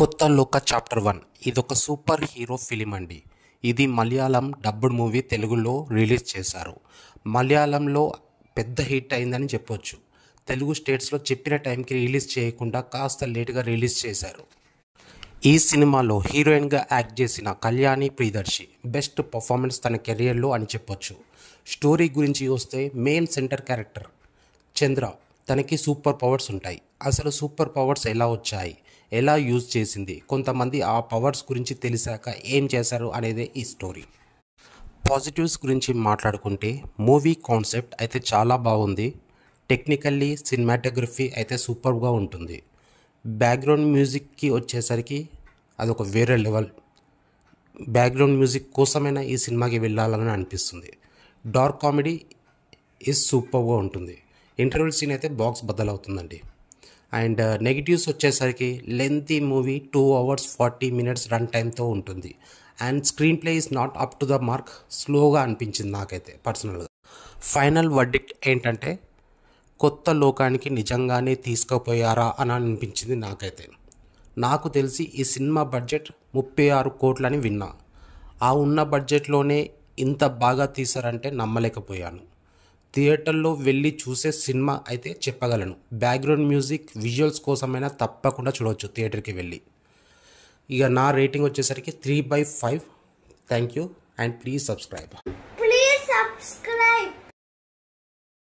కొత్త లోక చాప్టర్ 1 ఇదొక సూపర్ హీరో ఫిలిం అండి. ఇది మలయాళం డబ్బుడ్ మూవీ తెలుగులో రిలీజ్ చేశారు. మలయాళంలో పెద్ద హిట్ అయిందని చెప్పొచ్చు. తెలుగు స్టేట్స్లో చెప్పిన టైంకి రిలీజ్ చేయకుండా కాస్త లేటుగా రిలీజ్ చేశారు. ఈ సినిమాలో హీరోయిన్గా యాక్ట్ చేసిన కళ్యాణి ప్రియదర్శి బెస్ట్ పర్ఫార్మెన్స్ తన కెరియర్లో అని చెప్పొచ్చు. స్టోరీ గురించి వస్తే మెయిన్ సెంటర్ క్యారెక్టర్ చంద్ర, తనకి సూపర్ పవర్స్ ఉంటాయి. అసలు సూపర్ పవర్స్ ఎలా వచ్చాయి, ఎలా యూజ్ చేసింది, కొంతమంది ఆ పవర్స్ గురించి తెలిసాక ఏం చేశారు అనేదే ఈ స్టోరీ. పాజిటివ్స్ గురించి మాట్లాడుకుంటే మూవీ కాన్సెప్ట్ అయితే చాలా బాగుంది. టెక్నికల్లీ సినిమాటోగ్రఫీ అయితే సూపర్గా ఉంటుంది. బ్యాక్గ్రౌండ్ మ్యూజిక్కి వచ్చేసరికి అదొక వేరే లెవెల్. బ్యాక్గ్రౌండ్ మ్యూజిక్ కోసమైనా ఈ సినిమాకి వెళ్ళాలని అనిపిస్తుంది. డార్క్ కామెడీ ఈజ్ సూపర్గా ఉంటుంది. ఇంటర్వెల్ సీన్ అయితే బాక్స్ బద్దలవుతుందండి. అండ్ నెగిటివ్స్ వచ్చేసరికి lengthy movie 2 hours 40 minutes run టైంతో ఉంటుంది. And screenplay is not up to the mark, స్లోగా అనిపించింది నాకైతే పర్సనల్గా. ఫైనల్ వర్డిక్ట్ ఏంటంటే కొత్త లోకానికి నిజంగానే తీసుకుపోయారా అని అనిపించింది నాకైతే. నాకు తెలిసి ఈ సినిమా బడ్జెట్ 36 కోట్లని విన్నా. ఆ ఉన్న బడ్జెట్లోనే ఇంత బాగా తీశారంటే నమ్మలేకపోయాను. థియేటర్లో వెళ్ళి చూసే సినిమా అయితే చెప్పగలను. బ్యాక్గ్రౌండ్ మ్యూజిక్, విజువల్స్ కోసమైనా తప్పకుండా చూడవచ్చు థియేటర్కి వెళ్ళి. ఇక నా రేటింగ్ వచ్చేసరికి 3/5. Thank you and please subscribe.